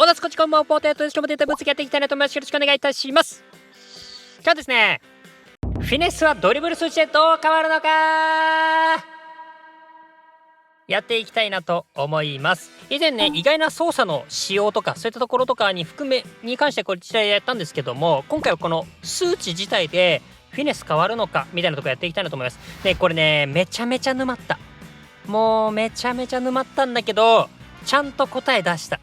です。こっちこんばんは、ポテトです。今日もデータ分析やっていきたいなと思います。よろしくお願いいたします。今日ですね、フィネスはドリブル数値でどう変わるのかやっていきたいなと思います。以前ね、意外な操作の仕様とかそういったところとかに関してこちらやったんですけども、今回はこの数値自体でフィネス変わるのかみたいなところやっていきたいなと思います。で、これね、めちゃめちゃ沼った。もうめちゃめちゃ沼ったんだけど、ちゃんと答え出した。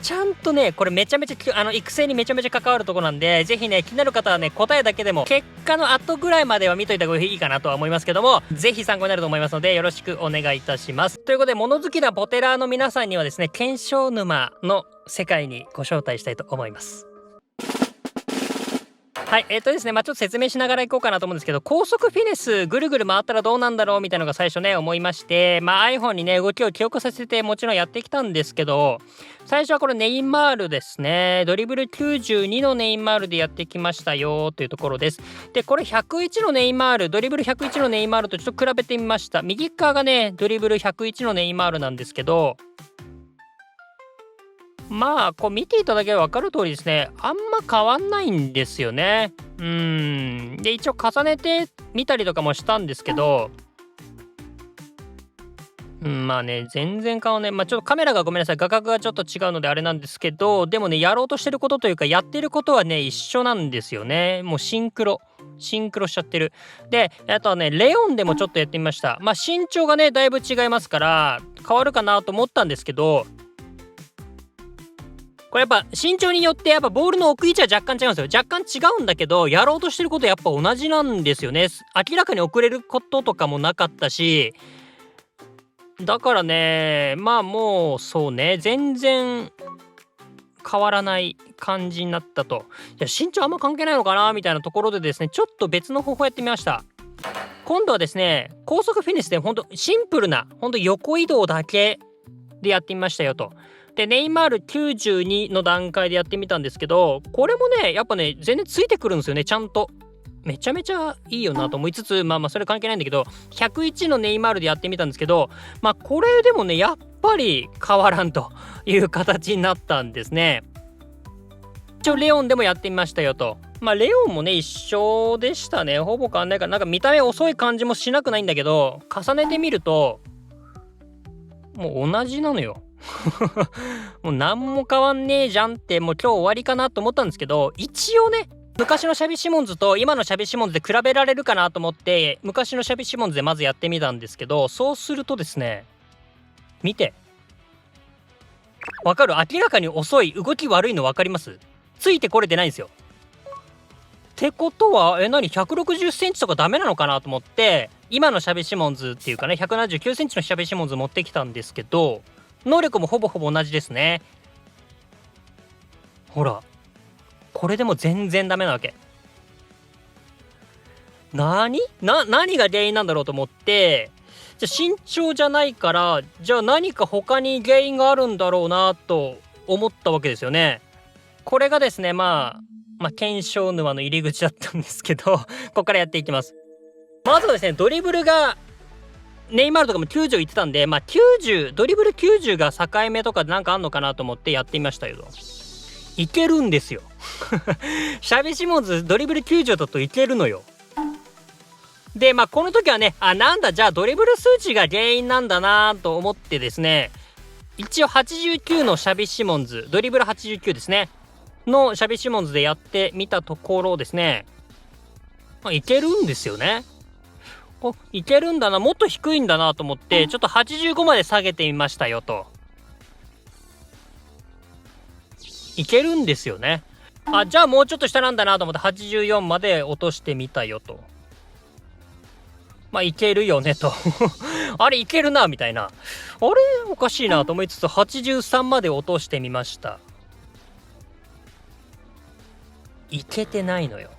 ちゃんとね、これめちゃめちゃ育成にめちゃめちゃ関わるところなんで、ぜひね、気になる方はね、答えだけでも結果の後ぐらいまでは見といた方がいいかなとは思いますけども、ぜひ参考になると思いますので、よろしくお願いいたします。ということで、物好きなポテラーの皆さんにはですね、検証沼の世界にご招待したいと思います。はい、ですね、ちょっと説明しながらいこうかなと思うんですけど、高速フィネスぐるぐる回ったらどうなんだろうみたいなのが最初ね、思いまして、iPhone にね、動きを記憶させてもちろんやってきたんですけど、最初はこれネイマールですね。ドリブル92のネイマールでやってきましたよというところです。で、これ101のネイマール、ドリブル101のネイマールとちょっと比べてみました。右側がね、ドリブル101のネイマールなんですけど、こう見ていただければ分かる通りですね、あんま変わんないんですよね。で、一応重ねてみたりとかもしたんですけど、全然変わんない。ちょっとカメラがごめんなさい、画角がちょっと違うのであれなんですけど、でもね、やろうとしてることというか、やってることはね、一緒なんですよね。もうシンクロしちゃってる。で、あとはね、レオンでもちょっとやってみました。身長がね、だいぶ違いますから、変わるかなと思ったんですけど、これやっぱ身長によってやっぱボールの置く位置は若干違うんですよ。若干違うんだけど、やろうとしてることやっぱ同じなんですよね。明らかに遅れることとかもなかったし、だからね、もうそうね、全然変わらない感じになったと。いや、身長あんま関係ないのかなみたいなところでですね、ちょっと別の方法やってみました。今度はですね、高速フィニスでほんとシンプルな、ほんと横移動だけでやってみましたよと。で、ネイマール92の段階でやってみたんですけど、これもね、やっぱね、全然ついてくるんですよね、ちゃんと。めちゃめちゃいいよなと思いつつ、それ関係ないんだけど、101のネイマールでやってみたんですけど、これでもね、やっぱり変わらんという形になったんですね。一応レオンでもやってみましたよと。レオンもね、一緒でしたね。ほぼ変わんないから、なんか見た目遅い感じもしなくないんだけど、重ねてみると、もう同じなのよ。もう何も変わんねえじゃんって、もう今日終わりかなと思ったんですけど、一応ね、昔のシャビシモンズと今のシャビシモンズで比べられるかなと思って、昔のシャビシモンズでまずやってみたんですけど、そうするとですね、見て。わかる？明らかに遅い、動き悪いの分かります？ついてこれてないんですよ。ってことは、何160センチとかダメなのかなと思って、今のシャビシモンズっていうかね、179センチのシャビシモンズ持ってきたんですけど、能力もほぼほぼ同じですね。ほら、これでも全然ダメなわけ。何が原因なんだろうと思って、じゃあ身長じゃないから、じゃあ何か他に原因があるんだろうなと思ったわけですよね。これがですね、検証沼の入り口だったんですけど、ここからやっていきます。まずはですね、ドリブルがネイマールとかも90いってたんで、ドリブル90が境目とかでなんかあんのかなと思ってやってみましたよと。いけるんですよ。シャビシモンズドリブル90だといけるのよ。で、この時はね、なんだ、じゃあドリブル数値が原因なんだなと思ってですね、一応89のシャビシモンズ、ドリブル89ですね、のシャビシモンズでやってみたところですね、いけるんですよね。いけるんだな、もっと低いんだなと思って、ちょっと85まで下げてみましたよと。いけるんですよね。じゃあもうちょっと下なんだなと思って84まで落としてみたよと。いけるよねと。あれいけるなみたいな。あれおかしいなと思いつつ83まで落としてみました。いけてないのよ。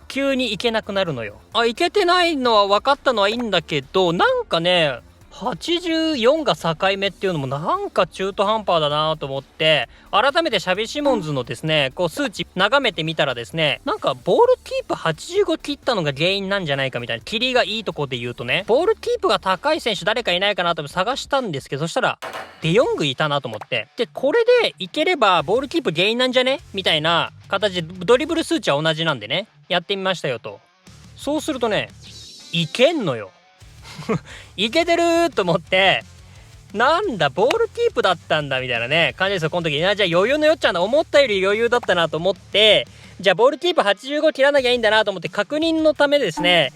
急にいけなくなるのよ。いけてないのは分かったのはいいんだけど、なんかね、84が境目っていうのもなんか中途半端だなと思って、改めてシャビシモンズのですね、こう数値眺めてみたらですね、なんかボールキープ85切ったのが原因なんじゃないかみたいな、キリがいいとこで言うとね、ボールキープが高い選手誰かいないかなと探したんですけど、そしたらデヨングいたなと思って、で、これでいければボールキープ原因なんじゃねみたいな形でドリブル数値は同じなんでね、やってみましたよと。そうするとね、いけんのよ。いけてるーと思って、なんだボールキープだったんだみたいなね感じですよ。この時じゃあ余裕のよっちゃんだ、思ったより余裕だったなと思って、じゃあボールキープ85切らなきゃいいんだなと思って確認のためですね、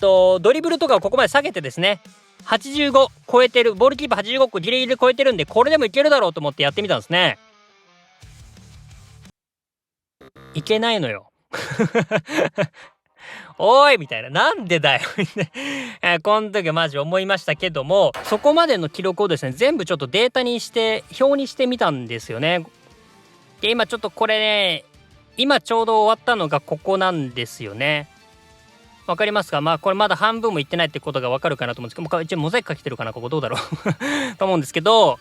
ドリブルとかをここまで下げてですね、85超えてる、ボールキープ85個ギリギリ超えてるんで、これでもいけるだろうと思ってやってみたんですね。いけないのよ。おーいみたいな。なんでだよこの時はマジ思いましたけども、そこまでの記録をですね、全部ちょっとデータにして、表にしてみたんですよね。で、今ちょっとこれね、今ちょうど終わったのがここなんですよね。わかりますか？まあこれまだ半分もいってないってことがわかるかなと思うんですけど、一応モザイクかけてるかな、ここどうだろうと思うんですけど、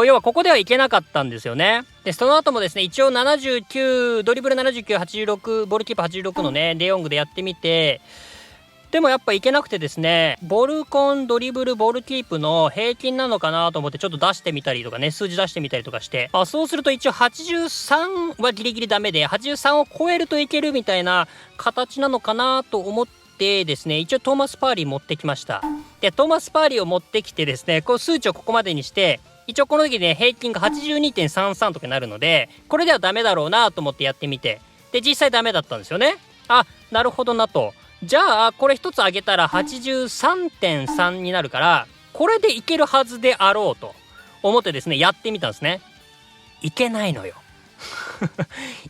要はここではいけなかったんですよね。で、その後もですね、一応79、ドリブル79、86、ボールキープ86のね、デヨングでやってみて、でもやっぱいけなくてですね、ボルコン、ドリブル、ボールキープの平均なのかなと思ってちょっと出してみたりとかね、数字出してみたりとかして、そうすると一応83はギリギリダメで、83を超えるといけるみたいな形なのかなと思ってですね、一応トーマス・パーリー持ってきました。で、トーマス・パーリーを持ってきてですね、こう数値をここまでにして、一応この時ね、平均が 82.33 とかになるので、これではダメだろうなと思ってやってみて、で、実際ダメだったんですよね。なるほどなと。じゃあ、これ一つ上げたら 83.3 になるから、これでいけるはずであろうと思ってですね、やってみたんですね。いけないのよ。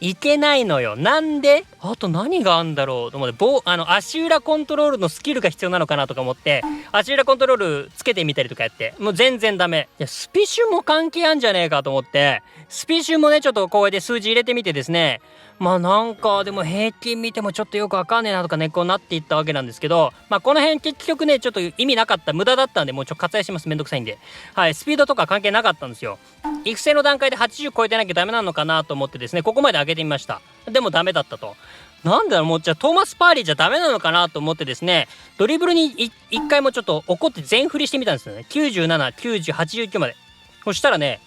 いけないのよ。なんで？あと何があんだろうと思って、足裏コントロールのスキルが必要なのかなとか思って、足裏コントロールつけてみたりとかやって、もう全然ダメ。いや、スピシュも関係あんじゃねえかと思って、スピシュもね、ちょっとこうやって数字入れてみてですね、まあなんかでも平均見てもちょっとよくわかんねえなとかね、こうなっていったわけなんですけど、まあこの辺結局ね、ちょっと意味なかった、無駄だったんで、もう割愛します。めんどくさいんで。はい、スピードとか関係なかったんですよ。育成の段階で80超えてなきゃダメなのかなと思ってですね、ここまで上げてみました。でもダメだったと。なんだろう、もうじゃあトーマス・パーリーじゃダメなのかなと思ってですね、ドリブルに一回もちょっと怒って全振りしてみたんですよね。97、90、89まで。そしたらね、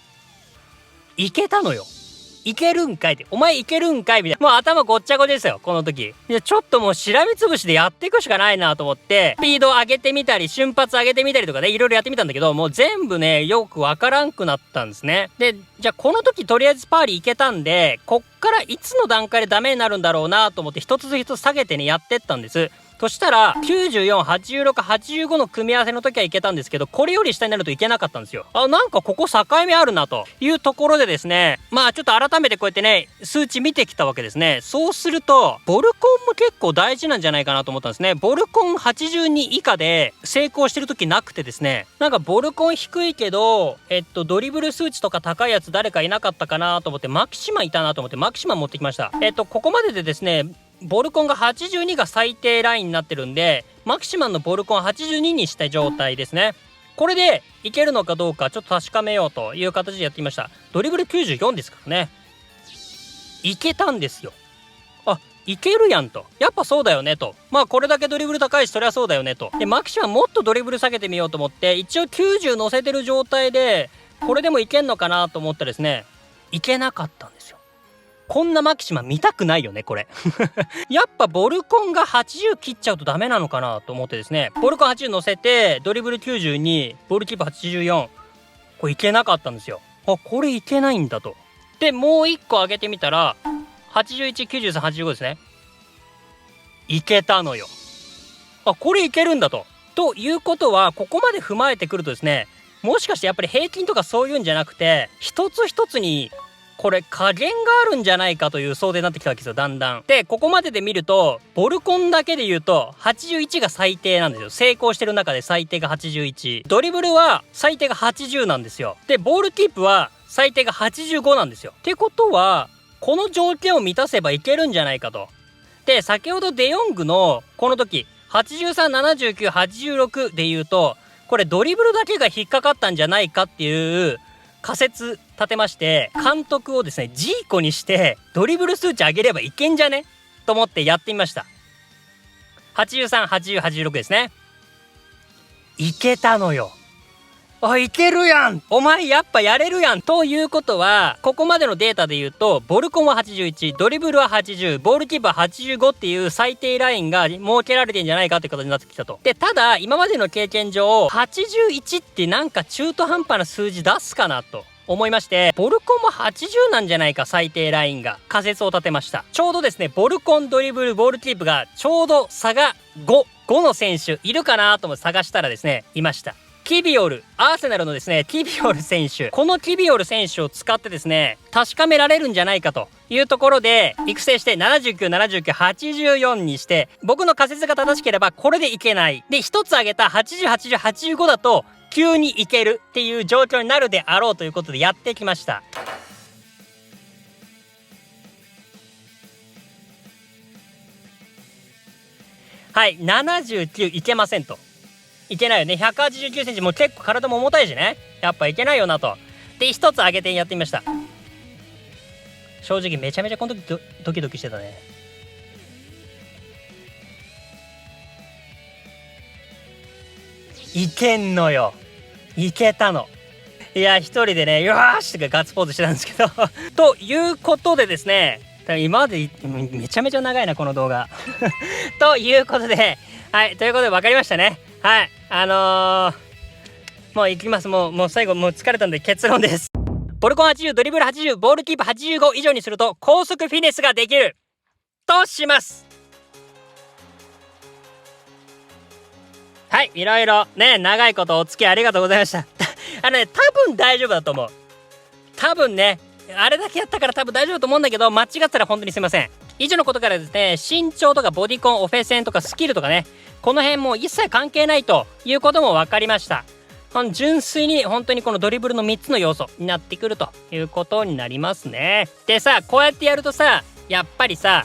いけたのよ。いけるんかいって。お前いけるんかいみたいな。もう頭ごっちゃごですよ、この時。いや、ちょっともうしらみつぶしでやっていくしかないなと思って、スピード上げてみたり、瞬発上げてみたりとかね、いろいろやってみたんだけど、もう全部ね、よくわからんくなったんですね。で、じゃあこの時とりあえずパーリーいけたんで、こっからいつの段階でダメになるんだろうなと思って一つずつ下げてね、やってったんです。そしたら、94、86、85の組み合わせの時はいけたんですけど、これより下になるといけなかったんですよ。なんかここ境目あるな、というところでですね、まあちょっと改めてこうやってね、数値見てきたわけですね。そうすると、ボルコンも結構大事なんじゃないかなと思ったんですね。ボルコン82以下で成功してる時なくてですね、なんかボルコン低いけど、ドリブル数値とか高いやつ誰かいなかったかなと思って、マキシマいたなと思って、マキシマ持ってきました。ここまででですね、ボルコンが82が最低ラインになってるんで、マキシマンのボルコン82にした状態ですね。これでいけるのかどうかちょっと確かめようという形でやってみました。ドリブル94ですからね。いけたんですよ。いけるやんと。やっぱそうだよねと。まあこれだけドリブル高いしそりゃそうだよねと。で、マキシマンもっとドリブル下げてみようと思って、一応90乗せてる状態で、これでもいけんのかなと思ったらですね、いけなかったんですよ。こんなマキシマ見たくないよね、これ。やっぱボルコンが80切っちゃうとダメなのかなと思ってですね、ボルコン80乗せて、ドリブル92、ボールキープ84。これいけなかったんですよ。これいけないんだと。で、もう一個上げてみたら、81、93、85ですね。いけたのよ。これいけるんだと。ということは、ここまで踏まえてくるとですね、もしかしてやっぱり平均とかそういうんじゃなくて、一つ一つに、これ加減があるんじゃないかという想定になってきたわけですよ、だんだん。で、ここまでで見ると、ボルコンだけで言うと、81が最低なんですよ。成功してる中で最低が81。ドリブルは最低が80なんですよ。で、ボールキープは最低が85なんですよ。ってことは、この条件を満たせばいけるんじゃないかと。で、先ほどデヨングのこの時、83、79、86で言うと、これドリブルだけが引っかかったんじゃないかっていう仮説立てまして、監督をですねジーコにしてドリブル数値上げればいけんじゃねと思ってやってみました。83、80、86ですね。いけたのよ。いけるやん、お前やっぱやれるやん。ということはここまでのデータで言うと、ボルコンは81、ドリブルは80、ボールキーパー85っていう最低ラインが設けられてんじゃないかってことになってきたと。でただ今までの経験上81ってなんか中途半端な数字出すかなと思いまして、ボルコンも80なんじゃないか最低ラインが、仮説を立てました。ちょうどですねボルコン、ドリブル、ボールキープがちょうど差が5の選手いるかなとも探したらですねいました。キビオル、アーセナルのですねキビオル選手、このキビオル選手を使ってですね確かめられるんじゃないかというところで育成して79、79、84にして、僕の仮説が正しければこれでいけないで、一つ上げた80、80、85だと急にいけるっていう状況になるであろうということでやってきました。はい、79いけませんと。いけないよね。189センチも結構体も重たいしね。やっぱいけないよなと。で、一つ上げてやってみました。正直めちゃめちゃこの時ドキドキしてたね。いけんのよ。いけたの。いや、一人でね、よーしってガッツポーズしてたんですけど。ということでですね、今までめちゃめちゃ長いな、この動画。ということで、はい、ということで分かりましたね。はい、もう行きます。もう最後もう疲れたんで結論です。ボルコン80、ドリブル80、ボールキープ85以上にすると高速フィネスができるとします。はい、いろいろね長いことお付き合いありがとうございました。多分大丈夫だと思う。多分ねあれだけやったから多分大丈夫だと思うんだけど、間違ったら本当にすいません。以上のことからですね、身長とかボディコン、オフェンスとかスキルとかね、この辺も一切関係ないということも分かりました。純粋に本当にこのドリブルの3つの要素になってくるということになりますね。でさ、こうやってやるとさ、やっぱりさ、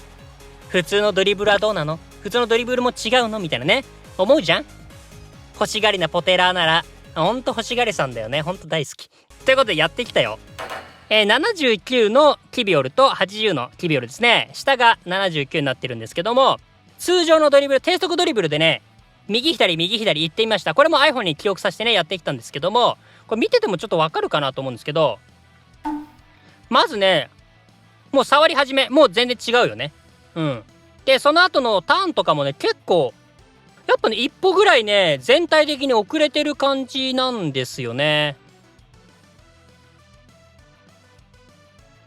普通のドリブルはどうなの？普通のドリブルも違うのみたいなね、思うじゃん？欲しがりなポテラーなら、ほんと欲しがりさんだよね。ほんと大好き。ということでやってきたよ。79のキビオルと80のキビオルですね。下が79になってるんですけども、通常のドリブル、低速ドリブルでね、右左右左行ってみました。これも iPhone に記憶させてねやってきたんですけども、これ見ててもちょっとわかるかなと思うんですけど、まずねもう触り始めもう全然違うよね。でその後のターンとかもね結構やっぱね一歩ぐらいね全体的に遅れてる感じなんですよね。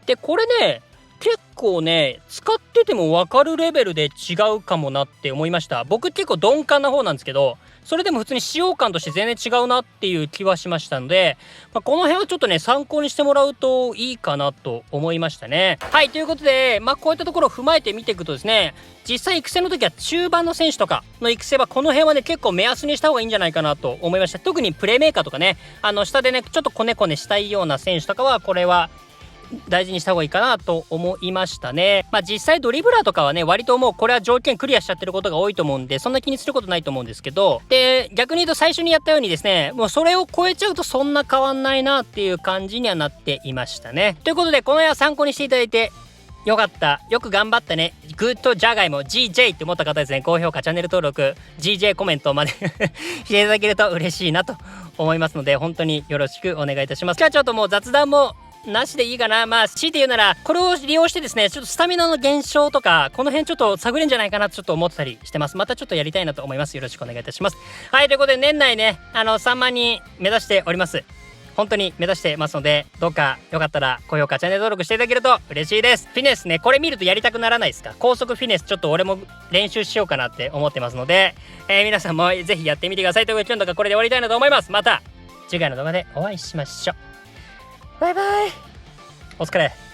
でこれね結構ね使ってても分かるレベルで違うかもなって思いました。僕結構鈍感な方なんですけど、それでも普通に使用感として全然違うなっていう気はしましたので、この辺はちょっとね参考にしてもらうといいかなと思いましたね。はい、ということでこういったところを踏まえて見ていくとですね、実際育成の時は中盤の選手とかの育成はこの辺はね結構目安にした方がいいんじゃないかなと思いました。特にプレーメーカーとかね、下でねちょっとコネコネしたいような選手とかはこれは大事にした方がいいかなと思いましたね。実際ドリブラーとかはね割ともうこれは条件クリアしちゃってることが多いと思うんで、そんな気にすることないと思うんですけど、で逆に言うと最初にやったようにですね、もうそれを超えちゃうとそんな変わんないなっていう感じにはなっていましたね。ということでこの辺は参考にしていただいてよかった、よく頑張ったね、グッドジャガイモ GJ って思った方ですね、高評価チャンネル登録 GJ コメントまでしていただけると嬉しいなと思いますので、本当によろしくお願いいたします。今日はちょっともう雑談もなしでいいかな。強いて言うならこれを利用してですねちょっとスタミナの減少とかこの辺ちょっと探れんじゃないかなとちょっと思ってたりしてます。またちょっとやりたいなと思います。よろしくお願いいたします。はい、ということで年内ね3万人目指しております。本当に目指してますので、どうかよかったら高評価チャンネル登録していただけると嬉しいです。フィネスね、これ見るとやりたくならないですか？高速フィネスちょっと俺も練習しようかなって思ってますので、皆さんもぜひやってみてください。ということで今日の動画これで終わりたいなと思います。また次回の動画でお会いしましょう。バイバイ。お疲れ。